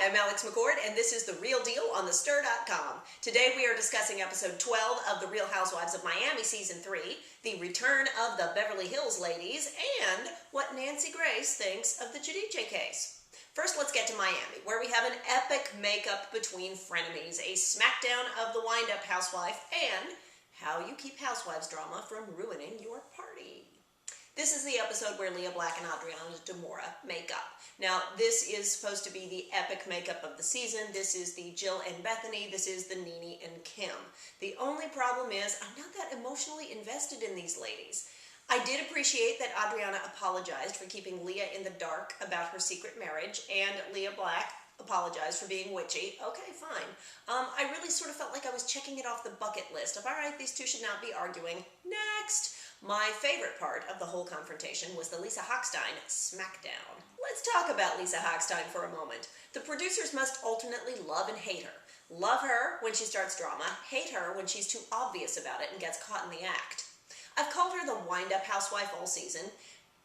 I'm Alex McCord, and this is The Real Deal on thestir.com. Today we are discussing episode 12 of The Real Housewives of Miami Season 3, the return of the Beverly Hills ladies, and what Nancy Grace thinks of the Giudice case. First, let's get to Miami, where we have an epic makeup between frenemies, a smackdown of the wind-up housewife, and how you keep housewives drama from ruining your party. This is the episode where Leah Black and Adriana Moura make up. Now, this is supposed to be the epic makeup of the season. This is the Jill and Bethany. This is the Nene and Kim. The only problem is I'm not that emotionally invested in these ladies. I did appreciate that Adriana apologized for keeping Leah in the dark about her secret marriage, and Leah Black apologized for being witchy. Okay, fine. I really sort of felt like I was checking it off the bucket list of, all right, these two should not be arguing. Next! My favorite part of the whole confrontation was the Lisa Hochstein smackdown. Let's talk about Lisa Hochstein for a moment. The producers must alternately love and hate her. Love her when she starts drama, hate her when she's too obvious about it and gets caught in the act. I've called her the wind-up housewife all season.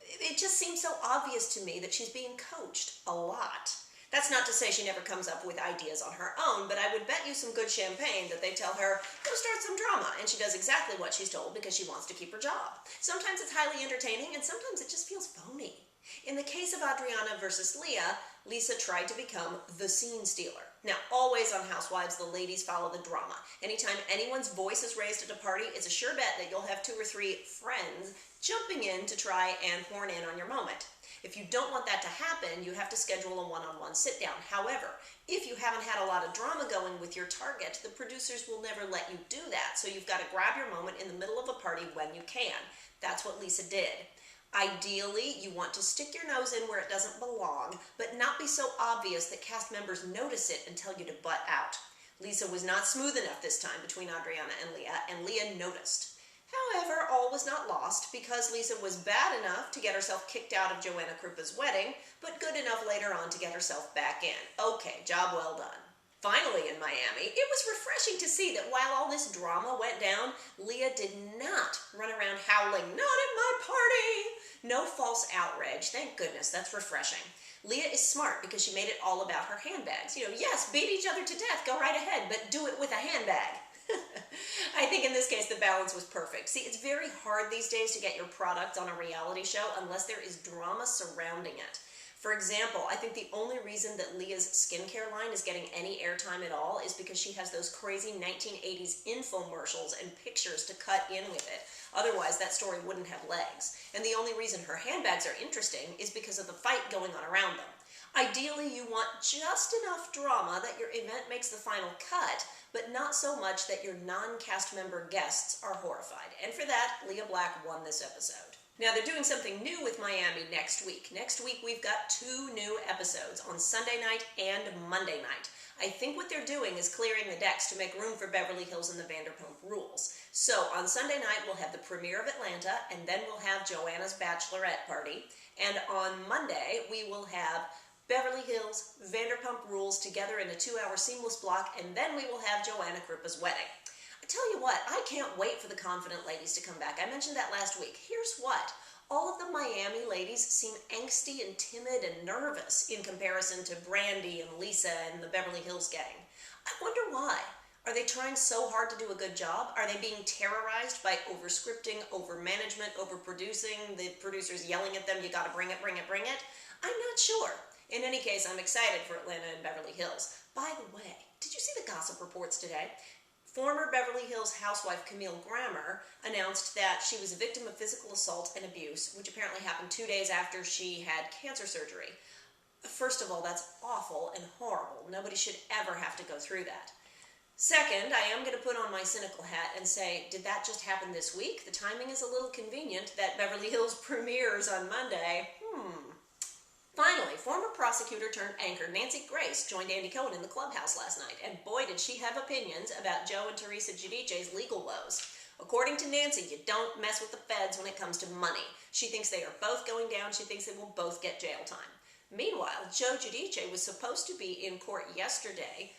It just seems so obvious to me that she's being coached a lot. That's not to say she never comes up with ideas on her own, but I would bet you some good champagne that they tell her, go start some drama, and she does exactly what she's told because she wants to keep her job. Sometimes it's highly entertaining, and sometimes it just feels phony. In the case of Adriana versus Leah, Lisa tried to become the scene stealer. Now, always on Housewives, the ladies follow the drama. Anytime anyone's voice is raised at a party, it's a sure bet that you'll have 2 or 3 friends jumping in to try and horn in on your moment. If you don't want that to happen, you have to schedule a one-on-one sit-down. However, if you haven't had a lot of drama going with your target, the producers will never let you do that. So you've got to grab your moment in the middle of a party when you can. That's what Lisa did. Ideally, you want to stick your nose in where it doesn't belong, but not be so obvious that cast members notice it and tell you to butt out. Lisa was not smooth enough this time between Adriana and Leah noticed. However, all was not lost because Lisa was bad enough to get herself kicked out of Joanna Krupa's wedding, but good enough later on to get herself back in. Okay, job well done. Finally in Miami, it was refreshing to see that while all this drama went down, Leah did not run around howling, not at my party! No false outrage. Thank goodness, that's refreshing. Leah is smart because she made it all about her handbags. Yes, beat each other to death, go right ahead, but do it with a handbag. I think in this case the balance was perfect. See, it's very hard these days to get your product on a reality show unless there is drama surrounding it. For example, I think the only reason that Leah's skincare line is getting any airtime at all is because she has those crazy 1980s infomercials and pictures to cut in with it. Otherwise, that story wouldn't have legs. And the only reason her handbags are interesting is because of the fight going on around them. Ideally, you want just enough drama that your event makes the final cut, but not so much that your non-cast member guests are horrified. And for that, Leah Black won this episode. Now, they're doing something new with Miami next week. Next week, we've got 2 new episodes on Sunday night and Monday night. I think what they're doing is clearing the decks to make room for Beverly Hills and the Vanderpump Rules. So, on Sunday night, we'll have the premiere of Atlanta, and then we'll have Joanna's bachelorette party. And on Monday, we will have Beverly Hills, Vanderpump Rules together in a 2-hour seamless block, and then we will have Joanna Krupa's wedding. I tell you what, I can't wait for the Confident ladies to come back. I mentioned that last week. Here's what. All of the Miami ladies seem angsty and timid and nervous in comparison to Brandy and Lisa and the Beverly Hills gang. I wonder why. Are they trying so hard to do a good job? Are they being terrorized by over-scripting, over-management, over-producing, the producers yelling at them, you gotta bring it, bring it, bring it? I'm not sure. In any case, I'm excited for Atlanta and Beverly Hills. By the way, did you see the gossip reports today? Former Beverly Hills housewife Camille Grammer announced that she was a victim of physical assault and abuse, which apparently happened 2 days after she had cancer surgery. First of all, that's awful and horrible. Nobody should ever have to go through that. Second, I am going to put on my cynical hat and say, did that just happen this week? The timing is a little convenient that Beverly Hills premieres on Monday. Finally, former prosecutor turned anchor Nancy Grace joined Andy Cohen in the clubhouse last night, and boy did she have opinions about Joe and Teresa Guidice's legal woes. According to Nancy, you don't mess with the feds when it comes to money. She thinks they are both going down. She thinks they will both get jail time. Meanwhile, Joe Giudice was supposed to be in court yesterday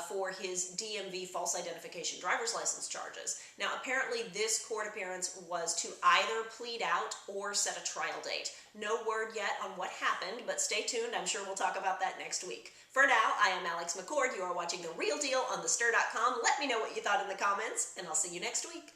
for his DMV false identification driver's license charges. Now, apparently this court appearance was to either plead out or set a trial date. No word yet on what happened, but stay tuned. I'm sure we'll talk about that next week. For now, I am Alex McCord. You are watching The Real Deal on thestir.com. Let me know what you thought in the comments, and I'll see you next week.